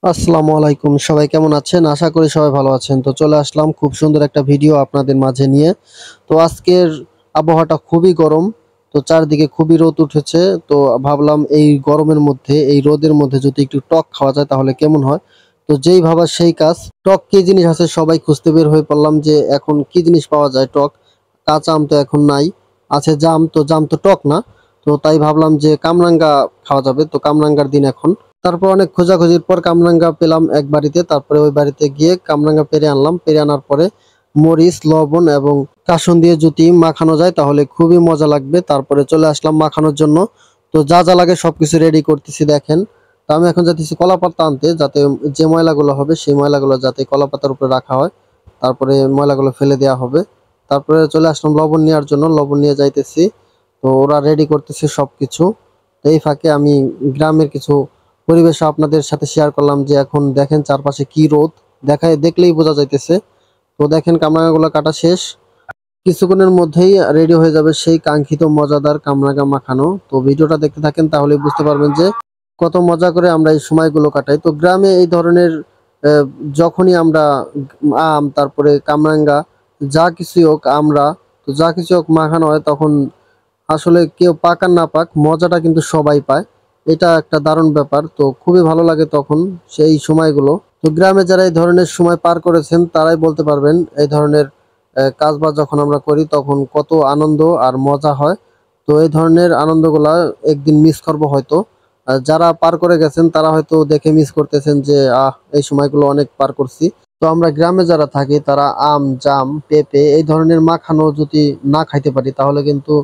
আসসালামু আলাইকুম, সবাই কেমন আছেন? আশা করি সবাই ভালো আছেন। তো চলে আসলাম খুব সুন্দর একটা ভিডিও আপনাদের মাঝে নিয়ে। তো আজকের আবহাওয়াটা খুবই গরম। তো চারদিকে খুবই রোদ উঠেছে। তো ভাবলাম এই গরমের মধ্যে, এই রোদের মধ্যে যদি একটু টক খাওয়া যায় তাহলে কেমন হয়? তো যেই ভাবা সেই কাজ। টক কি জিনিস আছে সবাই খুঁজতে বের হয়ে পড়লাম যে এখন কি জিনিস পাওয়া যায় টক। কাঁচা আম তো এখন নাই। আছে জাম, তো জাম তো টক না। তো তাই ভাবলাম যে কামরাঙ্গা খাওয়া যাবে। তো কামরাঙ্গার দিন এখন। তারপর অনেক খোঁজাখুঁজির পর কামরাঙ্গা পেলাম এক বাড়িতে। তারপরে ওই বাড়িতে গিয়ে কামরাঙ্গা পেড়ে আনলাম। পেড়ে আনার পরে মরিচ, লবণ এবং কাসুন দিয়ে যদি মাখানো যায় তাহলে খুবই মজা লাগবে। তারপরে চলে আসলাম মাখানোর জন্য। তো যা যা লাগে সবকিছু রেডি করতেছি দেখেন। তো আমি এখন যাচ্ছি কলাপাতা আনতে, যাতে যে ময়লাগুলো হবে সেই ময়লাগুলো যাতে কলাপাতার উপরে রাখা হয়। তারপরে ময়লাগুলো ফেলে দেওয়া হবে। তারপরে চলে আসলাম লবণ নেওয়ার জন্য, লবণ নিয়ে যাইতেছি। তো ওরা রেডি করতেছে সবকিছু। তো এই ফাঁকে আমি গ্রামের কিছু পরিবেশ আপনাদের সাথে শেয়ার করলাম যে এখন দেখেন চারপাশে কি রোদ। দেখলেই বোঝা যাইতেছে। তো দেখেন কামরাঙাগুলো কাটা শেষ। কিছুক্ষণের মধ্যেই রেডি হয়ে যাবে সেই কাঙ্ক্ষিত মজাদার কামরাঙা মাখানো। তো ভিডিওটা দেখতে থাকেন তাহলে বুঝতে পারবেন যে কত মজা করে আমরা এই সময়গুলো কাটাই। তো গ্রামে এই ধরনের আহ, যখনই আমরা আম, তারপরে কামরাঙ্গা, যা কিছুই হোক আমরা, তো যা কিছু হোক মাখানো হয় তখন আসলে কেউ পাক আর না পাক মজাটা কিন্তু সবাই পায়। এটা একটা দারুণ ব্যাপার। তো খুবই ভালো লাগে তখন সেই সময়গুলো। তো গ্রামে যারা এই ধরনের সময় পার করেছেন তারাই বলতে পারবেন এই ধরনের কাজবাজ যখন আমরা করি তখন কত আনন্দ আর মজা হয়। তো এই ধরনের আনন্দগুলা একদিন মিস করব হয়তো। যারা পার করে গেছেন তারা হয়তো দেখে মিস করতেছেন যে এই সময়গুলো অনেক পার করছি। তো আমরা গ্রামে যারা থাকি তারা আম, জাম, পেঁপে এই ধরনের মাখানো যদি না খাইতে পারি তাহলে কিন্তু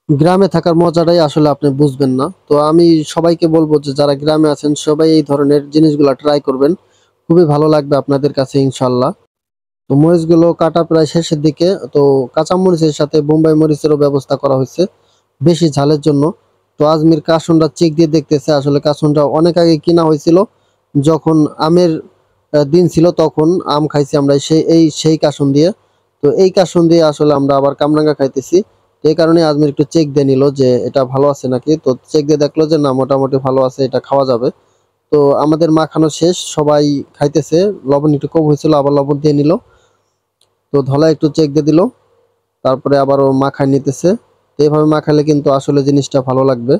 গ্রামে থাকার মজাটাই আসলে আপনি বুঝবেন না। তো আমি সবাইকে বলবো যে যারা গ্রামে আছেন সবাই এই ধরনের জিনিসগুলো ট্রাই করবেন। খুবই ভালো লাগবে আপনাদের কাছে ইনশাল্লাহ। তো মরিচগুলো কাটা প্রায় শেষের দিকে। তো কাঁচা মরিচের সাথে বোম্বাই মরিচেরও ব্যবস্থা করা হয়েছে বেশি ঝালের জন্য। তো আজমির কাসুনটা চেক দিয়ে দেখতেছে, আসলে কাসুনটা অনেক আগে কিনা হয়েছিল যখন আমের দিন ছিল, তখন আম খাইছি আমরা সেই কাসুন দিয়ে। তো এই কাসুন দিয়ে আসলে আমরা আবার কামরাঙ্গা খাইতেছি। তো এই কারণে আজমির একটু চেক দিয়ে নিল যে এটা ভালো আছে নাকি। তো চেক দিয়ে দেখলো যে না, মোটামুটি ভালো আছে, এটা খাওয়া যাবে। তো আমাদের মাখানো শেষ, সবাই খাইতেছে। লবণ একটু কম হয়েছিল, আবার লবণ দিয়ে নিল। তো ধলা একটু চেক দিয়ে দিল। তারপরে আবারও মাখায় নিতেছে। তো এইভাবে মাখালে কিন্তু আসলে জিনিসটা ভালো লাগবে।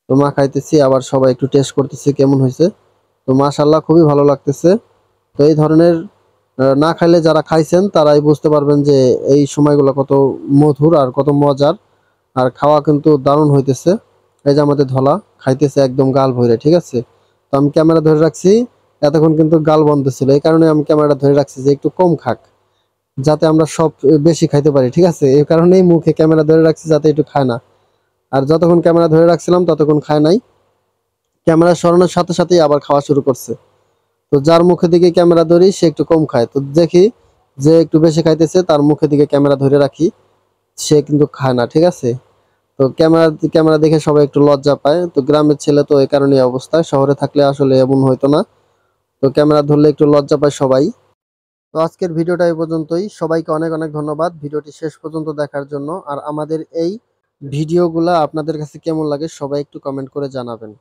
তো মাখাইতেছি, আবার সবাই একটু টেস্ট করতেছে কেমন হয়েছে। তো মাশাআল্লাহ খুবই ভালো লাগতেছে। তো এই ধরনের না খাইলে যারা খাইছেন তারাই বুঝতে পারবেন যে এই সময়গুলো কত মধুর আর কত মজার। আর খাওয়া কিন্তু দারুণ হইতেছে। এই যে আমাদের ধলা খাইতেছে একদম গাল ভরে, ঠিক আছে। তো আমি ক্যামেরা ধরে রাখছি। এতক্ষণ কিন্তু গাল বন্ধ ছিল, এই কারণে আমি ক্যামেরাটা ধরে রাখছি যে একটু কম খাক, যাতে আমরা সব বেশি খাইতে পারি, ঠিক আছে। এই কারণেই মুখে ক্যামেরা ধরে রাখছি যাতে একটু খায় না। আর যতক্ষণ ক্যামেরা ধরে রাখছিলাম ততক্ষণ খায় নাই। ক্যামেরা সরানোর সাথে সাথেই আবার খাওয়া শুরু করছে। তো যার মুখের দিকে ক্যামেরা ধরি সে একটু কম খায়। তো দেখি যে একটু বেশি খাইতেছে তার মুখের দিকে ক্যামেরা ধরে রাখি, সে কিন্তু খায় না, ঠিক আছে। তো ক্যামেরা দেখে সবাই একটু লজ্জা পায়। তো গ্রামের ছেলে তো এই কারণে অবস্থা, শহরে থাকলে আসলে এমন হইতো না। তো ক্যামেরা ধরলে একটু লজ্জা পায় সবাই। তো আজকের ভিডিওটা এই পর্যন্তই। সবাইকে অনেক অনেক ধন্যবাদ ভিডিওটি শেষ পর্যন্ত দেখার জন্য। আর আমাদের এই ভিডিওগুলা আপনাদের কাছে কেমন লাগে সবাই একটু কমেন্ট করে জানাবেন।